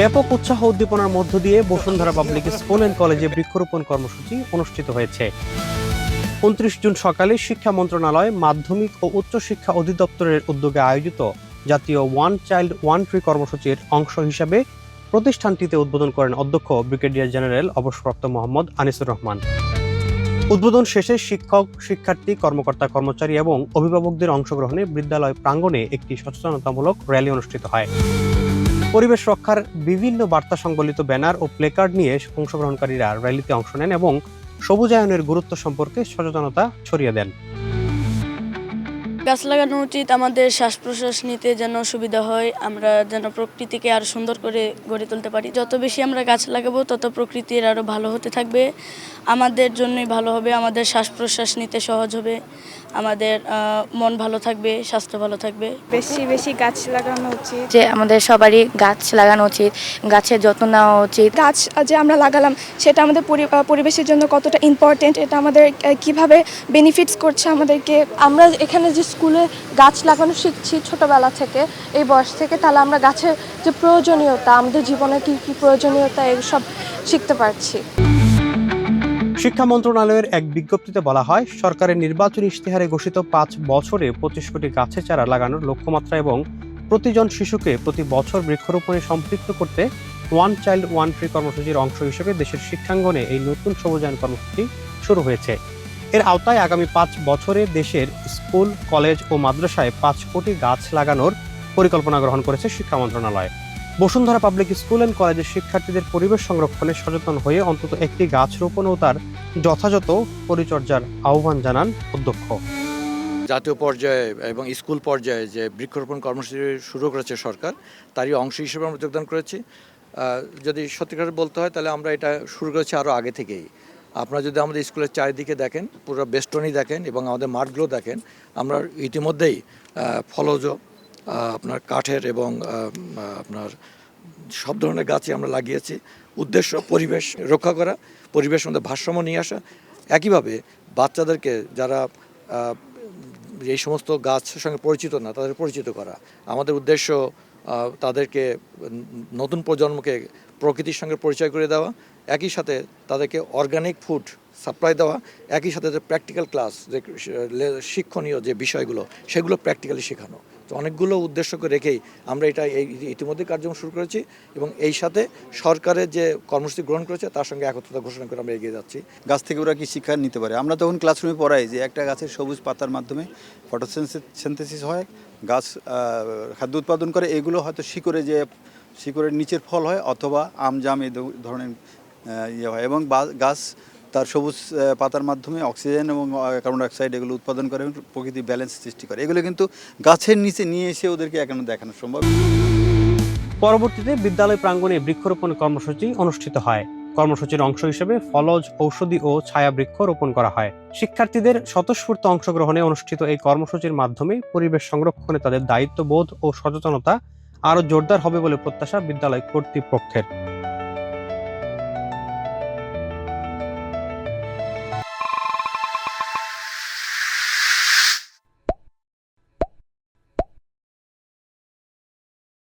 ব্যাপক উৎসাহ উদ্দীপনার মধ্য দিয়ে বসুন্ধরা পাবলিক স্কুল অ্যান্ড কলেজে বৃক্ষরোপণ কর্মসূচি অনুষ্ঠিত হয়েছে। ২৯ জুন সকালে শিক্ষা মন্ত্রণালয়, মাধ্যমিক ও উচ্চ শিক্ষা অধিদপ্তরের উদ্যোগে আয়োজিত জাতীয় ওয়ান চাইল্ড ওয়ান ট্রি কর্মসূচির অংশ হিসাবে প্রতিষ্ঠানটিতে উদ্বোধন করেন অধ্যক্ষ ব্রিগেডিয়ার জেনারেল অবসরপ্রাপ্ত মোহাম্মদ আনিসুর রহমান। উদ্বোধন শেষে শিক্ষক, শিক্ষার্থী, কর্মকর্তা, কর্মচারী এবং অভিভাবকদের অংশগ্রহণে বিদ্যালয় প্রাঙ্গণে একটি সচেতনতামূলক র্যালি অনুষ্ঠিত হয়। পরিবেশ রক্ষার বিভিন্ন বার্তা সংবলিত ব্যানার ও প্লেকার্ড নিয়ে অংশগ্রহণকারীরা র্যালিতে অংশ নেন এবং সবুজায়নের গুরুত্ব সম্পর্কে সচেতনতা ছড়িয়ে দেন। গাছ লাগানো উচিত, আমাদের শ্বাস প্রশ্বাস নিতে যেন সুবিধা হয়, আমরা যেন প্রকৃতিকে আরো সুন্দর করে গড়ে তুলতে পারি। যত বেশি আমরা গাছ লাগাবো তত প্রকৃতির আরো ভালো হতে থাকবে, আমাদের জন্যই ভালো হবে, আমাদের শ্বাস প্রশ্বাস নিতে সহজ হবে, আমাদের মন ভালো থাকবে, স্বাস্থ্য ভালো থাকবে। বেশি বেশি গাছ লাগানো উচিত, যে আমাদের সবারই গাছ লাগানো উচিত, গাছের যত্ন নেওয়া উচিত। গাছ যে আমরা লাগালাম সেটা আমাদের পরিবেশের জন্য কতটা ইম্পর্টেন্ট, এটা আমাদের কিভাবে বেনিফিটস করছে আমাদেরকে। আমরা এখানে যে স্কুলে গাছ লাগানো শিখছি ছোটবেলা থেকে, এই বয়স থেকে, তাহলে আমরা গাছের যে প্রয়োজনীয়তা, আমাদের জীবনে কি কি প্রয়োজনীয়তা, এসব শিখতে পারছি। শিক্ষা মন্ত্রণালয়ের এক বিজ্ঞপ্তিতে বলা হয়, সরকারের নির্বাচনী ইশতেহারে ঘোষিত ৫ বছরে ২৫ কোটি গাছের চারা লাগানোর লক্ষ্যমাত্রা এবং প্রতিজন শিশুকে প্রতি বছর বৃক্ষরোপণে সম্পৃক্ত করতে ওয়ান চাইল্ড ওয়ান ট্রি কর্মসূচির অংশ হিসেবে দেশের শিক্ষাঙ্গনে এই নতুন সবুজায়ন কর্মসূচি শুরু হয়েছে। এর আওতায় আগামী ৫ বছরে দেশের স্কুল, কলেজ ও মাদ্রাসায় ৫ কোটি গাছ লাগানোর পরিকল্পনা গ্রহণ করেছে শিক্ষা মন্ত্রণালয়। বসুন্ধরা পাবলিক স্কুল অ্যান্ড কলেজের শিক্ষার্থীদের পরিবেশ সংরক্ষণে সচেতন হয়ে অন্তত একটি গাছ রোপণ ও তার যথাযথ পরিচর্যার আহ্বান জানান অধ্যক্ষ। জাতীয় পর্যায়ে এবং স্কুল পর্যায়ে যে বৃক্ষরোপণ কর্মসূচি শুরু করেছে সরকার, তারই অংশ হিসেবে আমরা যোগদান করেছি। যদি সত্যিকার বলতে হয় তাহলে আমরা এটা শুরু করেছি আরও আগে থেকেই। আপনারা যদি আমাদের স্কুলের চারিদিকে দেখেন, পুরো বেষ্টনী দেখেন এবং আমাদের মাঠগুলো দেখেন, আমরা ইতিমধ্যেই ফলজ, আপনার কাঠের এবং আপনার সব ধরনের গাছই আমরা লাগিয়েছি। উদ্দেশ্য পরিবেশ রক্ষা করা, পরিবেশের মধ্যে ভারসাম্য নিয়ে আসা। একইভাবে বাচ্চাদেরকে যারা এই সমস্ত গাছের সঙ্গে পরিচিত না, তাদের পরিচিত করা। আমাদের উদ্দেশ্য তাদেরকে, নতুন প্রজন্মকে প্রকৃতির সঙ্গে পরিচয় করে দেওয়া, একই সাথে তাদেরকে অর্গানিক ফুড সাপ্লাই দেওয়া, একই সাথে যে প্র্যাকটিক্যাল ক্লাস, যে শিক্ষণীয় যে বিষয়গুলো, সেগুলো প্র্যাকটিক্যালি শেখানো। তো অনেকগুলো উদ্দেশ্যকে রেখেই আমরা এটা ইতিমধ্যে কার্যক্রম শুরু করেছি এবং এই সাথে সরকারের যে কর্মসূচি গ্রহণ করেছে তার সঙ্গে একত্রতা ঘোষণা করে আমরা এগিয়ে যাচ্ছি। গাছ থেকে ওরা কি শিক্ষা নিতে পারে? আমরা তখন ক্লাসরুমে পড়াই যে একটা গাছের সবুজ পাতার মাধ্যমে ফটোসিনথেসিস হয়, গাছ খাদ্য উৎপাদন করে। এগুলো হয়তো শিকড়ের নিচের ফল হয়, অথবা আম, জাম এই ধরনের ইয়ে হয়, এবং গাছ তার সবুজ পাতার মাধ্যমে অক্সিজেন এবং কার্বন ডাইঅক্সাইড এগুলো উৎপাদন করে এবং প্রকৃতি ব্যালেন্স সৃষ্টি করে। এগুলো কিন্তু গাছের নিচে নিয়ে এসে ওদেরকে এখনো দেখানো সম্ভব। পরবর্তীতে বিদ্যালয় প্রাঙ্গণে বৃক্ষরোপণ কর্মসূচি অনুষ্ঠিত হয়। কর্মসূচির অংশ হিসেবে ফলজ, ঔষধি ও ছায়া বৃক্ষ রোপণ করা হয়। শিক্ষার্থীদের স্বতঃস্ফূর্ত অংশগ্রহণে অনুষ্ঠিত এই কর্মসূচির মাধ্যমে পরিবেশ সংরক্ষণে তাদের দায়িত্ববোধ ও সচেতনতা আরও জোরদার হবে বলে প্রত্যাশা বিদ্যালয় কর্তৃপক্ষের।